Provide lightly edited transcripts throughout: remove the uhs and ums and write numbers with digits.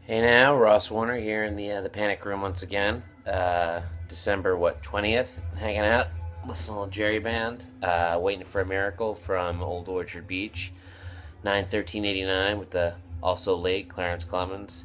Hey now, Ross Warner here in the Panic Room once again. December 20th, hanging out, listening to a little Jerry Band, waiting for a miracle from Old Orchard Beach, 9/13/89 with the also late Clarence Clemens.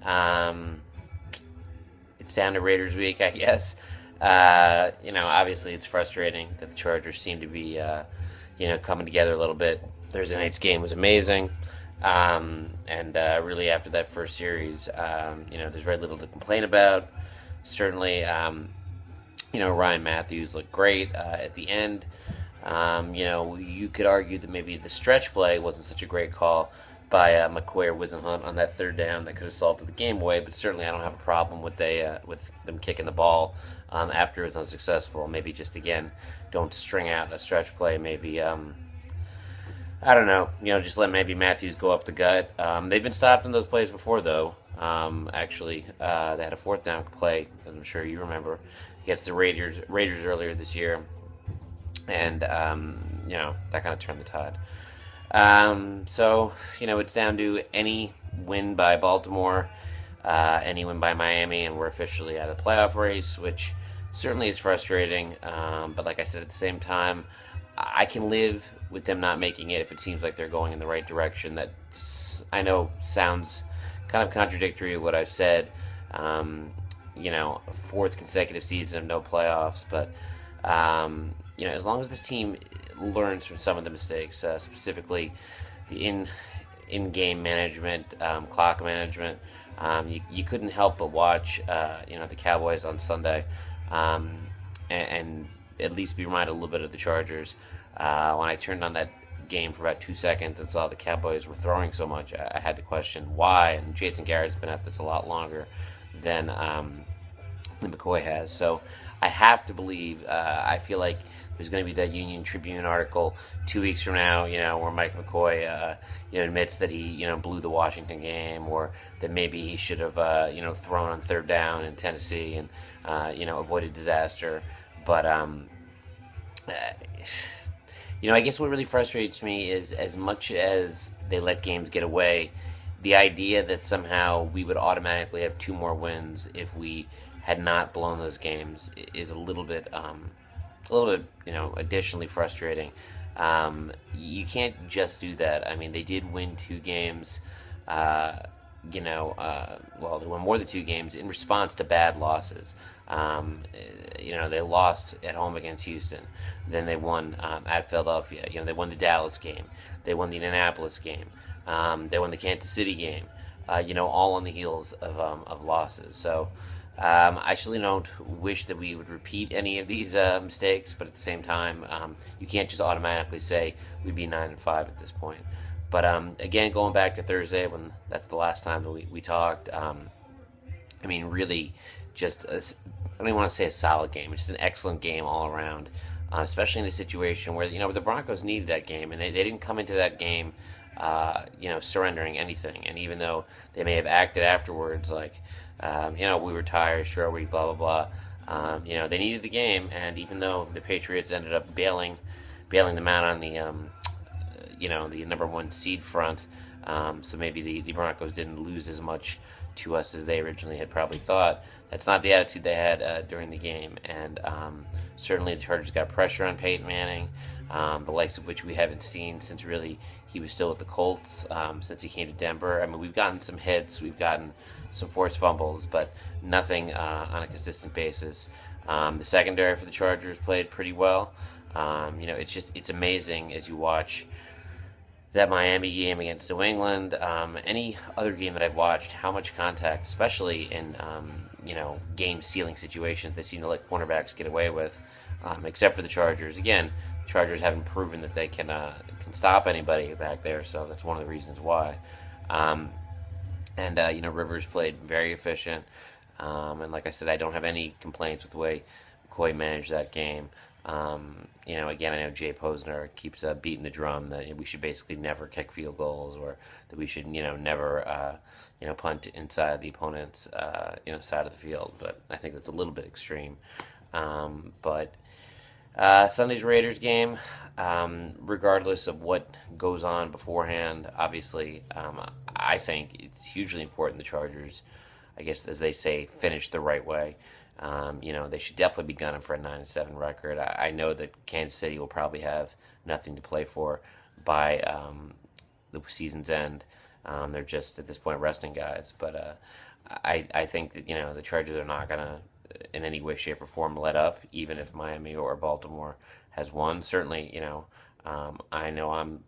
Um, it's down to Raiders week, I guess. Obviously it's frustrating that the Chargers seem to be, coming together a little bit. Thursday night's game was amazing. And really, after that first series, there's very little to complain about. Certainly, Ryan Matthews looked great at the end. You could argue that maybe the stretch play wasn't such a great call by McCoy or Wisenhunt on that third down that could have salted the game away. But certainly, I don't have a problem with them kicking the ball after it was unsuccessful. Maybe just again, don't string out a stretch play. Maybe. I don't know. Just let maybe Matthews go up the gut. They've been stopped in those plays before, though. They had a fourth down play, as I'm sure you remember, against the Raiders earlier this year, and that kind of turned the tide. It's down to any win by Baltimore, any win by Miami, and we're officially out of the playoff race, which certainly is frustrating. But like I said, at the same time, I can live with them not making it if it seems like they're going in the right direction. That I know sounds kind of contradictory to what I've said. Fourth consecutive season of no playoffs, but as long as this team learns from some of the mistakes, specifically the in-game management, clock management, you couldn't help but watch the Cowboys on Sunday, and at least be reminded a little bit of the Chargers. When I turned on that game for about 2 seconds and saw the Cowboys were throwing so much, I had to question why. And Jason Garrett's been at this a lot longer than McCoy has. So I have to believe. I feel like there's going to be that Union Tribune article 2 weeks from now, where Mike McCoy, admits that he, blew the Washington game, or that maybe he should have, thrown on third down in Tennessee and, avoided disaster. But I guess what really frustrates me is, as much as they let games get away, the idea that somehow we would automatically have two more wins if we had not blown those games is a little bit, additionally frustrating. You can't just do that. I mean, they did win two games. They won more than two games in response to bad losses. They lost at home against Houston. Then they won at Philadelphia. They won the Dallas game. They won the Indianapolis game. They won the Kansas City game. All on the heels of losses. So I actually don't wish that we would repeat any of these mistakes, but at the same time, you can't just automatically say we'd be 9-5 at this point. But again, going back to Thursday, when that's the last time that we talked, really, just I don't even want to say a solid game. It's just an excellent game all around, especially in a situation where the Broncos needed that game, and they didn't come into that game, surrendering anything. And even though they may have acted afterwards like, we were tired, sure, we blah blah blah. They needed the game, and even though the Patriots ended up bailing them out on the number one seed front, so maybe the Broncos didn't lose as much to us as they originally had probably thought. That's not the attitude they had during the game, and certainly the Chargers got pressure on Peyton Manning, the likes of which we haven't seen since really he was still with the Colts, since he came to Denver. I mean, we've gotten some hits, we've gotten some forced fumbles, but nothing on a consistent basis. The secondary for the Chargers played pretty well. It's amazing as you watch that Miami game against New England, any other game that I've watched, how much contact, especially in game-sealing situations, they seem to let cornerbacks get away with, except for the Chargers. Again, the Chargers haven't proven that they can stop anybody back there, so that's one of the reasons why. Rivers played very efficient, and like I said, I don't have any complaints with the way McCoy managed that game. Again, I know Jay Posner keeps beating the drum that we should basically never kick field goals, or that we should, never, punt inside the opponent's, side of the field. But I think that's a little bit extreme. Sunday's Raiders game, regardless of what goes on beforehand, obviously, I think it's hugely important the Chargers, I guess as they say, finish the right way. They should definitely be gunning for a 9-7 record. I know that Kansas City will probably have nothing to play for by the season's end. They're just at this point resting guys, but I think that the Chargers are not gonna in any way, shape, or form let up, even if Miami or Baltimore has won. Certainly, I know I'm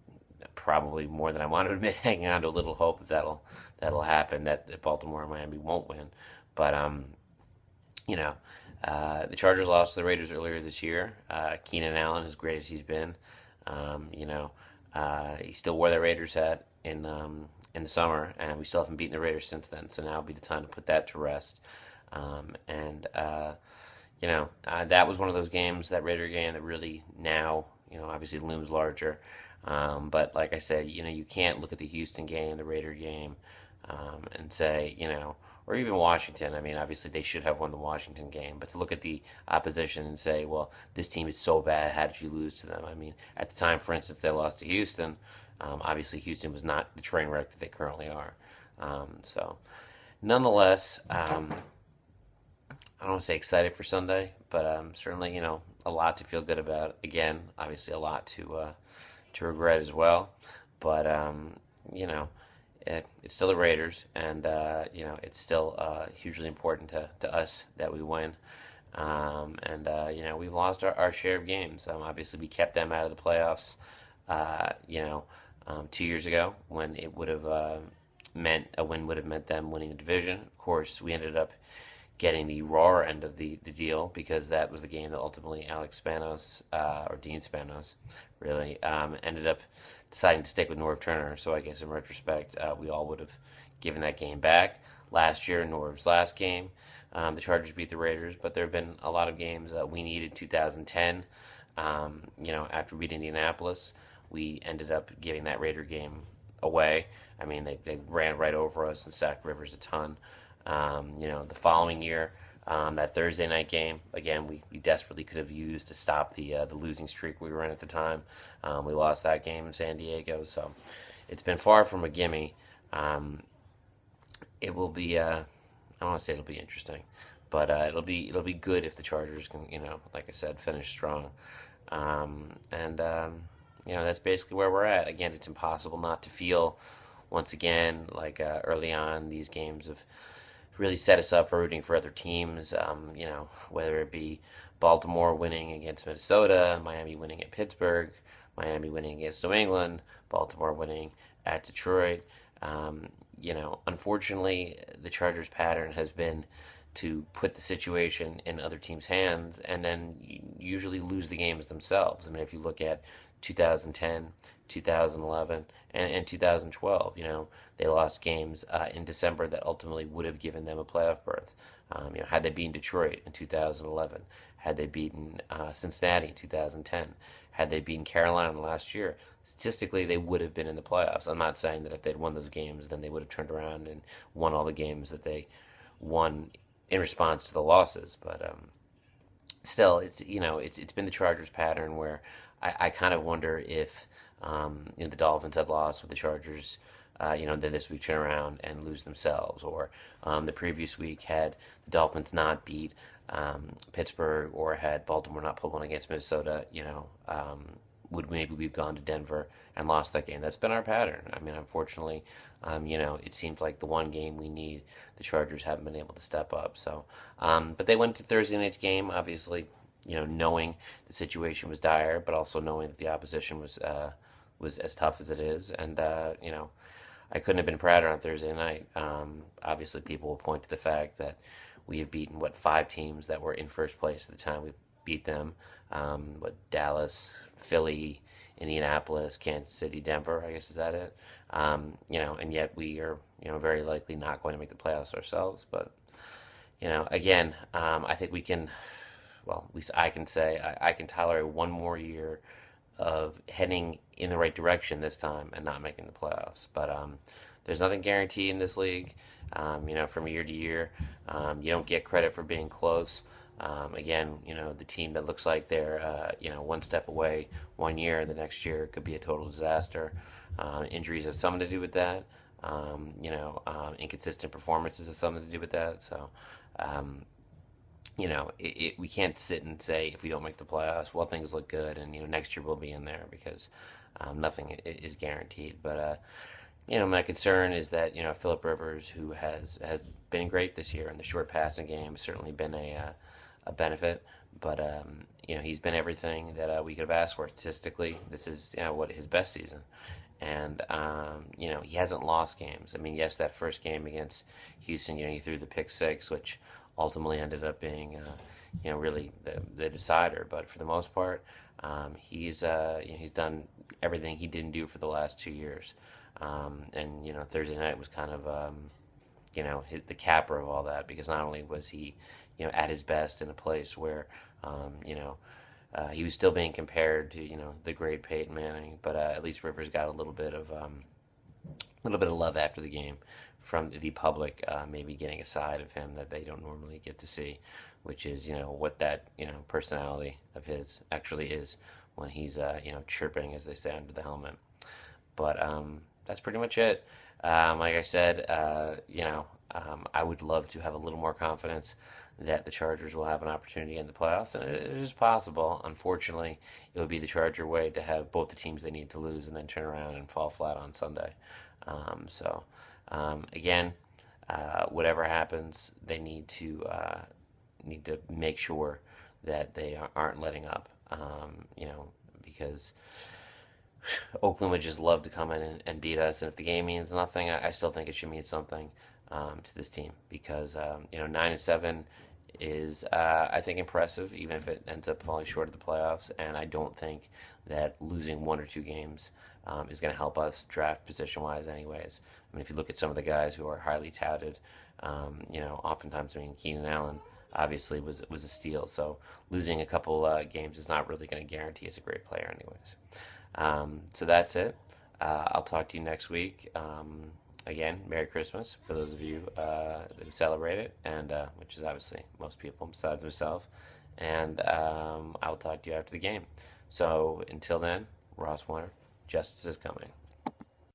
probably more than I want to admit hanging on to a little hope that that'll happen. That Baltimore and Miami won't win, but you know, the Chargers lost to the Raiders earlier this year. Keenan Allen, as great as he's been, he still wore the Raiders hat in the summer, and we still haven't beaten the Raiders since then. So now would be the time to put that to rest. And that was one of those games, that Raider game, that really now obviously looms larger. But like I said, you can't look at the Houston game, the Raider game, and say, or even Washington. I mean, obviously they should have won the Washington game, but to look at the opposition and say, well, this team is so bad, how did you lose to them? I mean, at the time, for instance, they lost to Houston. Obviously, Houston was not the train wreck that they currently are. So, nonetheless, I don't want to say excited for Sunday, but certainly, a lot to feel good about. Again, obviously, a lot to regret as well. But it's still the Raiders, and it's still hugely important to us that we win. We've lost our share of games. Obviously, we kept them out of the playoffs. 2 years ago, when it would have meant a win would have meant them winning the division. Of course, we ended up getting the raw end of the deal, because that was the game that ultimately Alex Spanos, or Dean Spanos, really ended up deciding to stick with Norv Turner. So I guess in retrospect, we all would have given that game back. Last year, Norv's last game, the Chargers beat the Raiders, but there have been a lot of games that we needed. 2010, after beating Indianapolis, we ended up giving that Raider game away. I mean, they ran right over us and sacked Rivers a ton. The following year, that Thursday night game, again, we desperately could have used to stop the losing streak we were in at the time. We lost that game in San Diego, so it's been far from a gimme. It will be, I don't want to say it'll be interesting, but it'll be good if the Chargers can, like I said, finish strong. That's basically where we're at. Again, it's impossible not to feel, once again, like early on, these games have really set us up for rooting for other teams, whether it be Baltimore winning against Minnesota, Miami winning at Pittsburgh, Miami winning against New England, Baltimore winning at Detroit. Unfortunately, the Chargers' pattern has been to put the situation in other teams' hands and then usually lose the games themselves. I mean, if you look at 2010, 2011, and 2012, they lost games in December that ultimately would have given them a playoff berth. Had they beaten Detroit in 2011, had they beaten Cincinnati in 2010, had they beaten Carolina last year, statistically they would have been in the playoffs. I'm not saying that if they'd won those games, then they would have turned around and won all the games that they won in response to the losses. But still, it's been the Chargers' pattern where I kind of wonder if the Dolphins had lost with the Chargers, then this week turn around and lose themselves, or the previous week had the Dolphins not beat Pittsburgh, or had Baltimore not pulled one against Minnesota, would maybe we've gone to Denver and lost that game. That's been our pattern. I mean, unfortunately, it seems like the one game we need, the Chargers haven't been able to step up. So, but they went to Thursday night's game, obviously, knowing the situation was dire, but also knowing that the opposition was as tough as it is. And, I couldn't have been prouder on Thursday night. Obviously, people will point to the fact that we have beaten, 5 teams that were in first place at the time we beat them. Dallas, Philly, Indianapolis, Kansas City, Denver, I guess, is that it? And yet we are, very likely not going to make the playoffs ourselves. But, again, I think we can, well, at least I can say, I can tolerate one more year of heading in the right direction this time and not making the playoffs. But there's nothing guaranteed in this league. From year to year, you don't get credit for being close. Again, the team that looks like they're, one step away one year, and the next year could be a total disaster. Injuries have something to do with that. Inconsistent performances have something to do with that. So, um, we can't sit and say if we don't make the playoffs, well, things look good, and next year we'll be in there because nothing is guaranteed. But my concern is that Philip Rivers, who has been great this year in the short passing game, has certainly been a benefit. But he's been everything that we could have asked for statistically. This is what his best season, and he hasn't lost games. I mean, yes, that first game against Houston, he threw the pick six, which ultimately ended up being really the decider. But for the most part, he's done everything he didn't do for the last 2 years. And Thursday night was kind of the capper of all that, because not only was he at his best in a place where he was still being compared to the great Peyton Manning, but at least Rivers got a little bit of love after the game from the public, maybe getting a side of him that they don't normally get to see, which is what that personality of his actually is when he's chirping, as they say, under the helmet. But that's pretty much it. Like I said, I would love to have a little more confidence that the Chargers will have an opportunity in the playoffs, and it is possible. Unfortunately, it would be the Charger way to have both the teams they need to lose and then turn around and fall flat on Sunday. Again, whatever happens, they need to make sure that they aren't letting up. Because Oakland would just love to come in and beat us, and if the game means nothing, I still think it should mean something to this team, because 9-7 is I think impressive, even if it ends up falling short of the playoffs. And I don't think that losing one or two games is going to help us draft position wise, anyways. I mean, if you look at some of the guys who are highly touted, oftentimes, Keenan Allen obviously was a steal. So losing a couple games is not really going to guarantee us a great player, anyways. So that's it. I'll talk to you next week. Again, Merry Christmas for those of you who celebrate it, and which is obviously most people besides myself. And I will talk to you after the game. So until then, Ross Warner, justice is coming.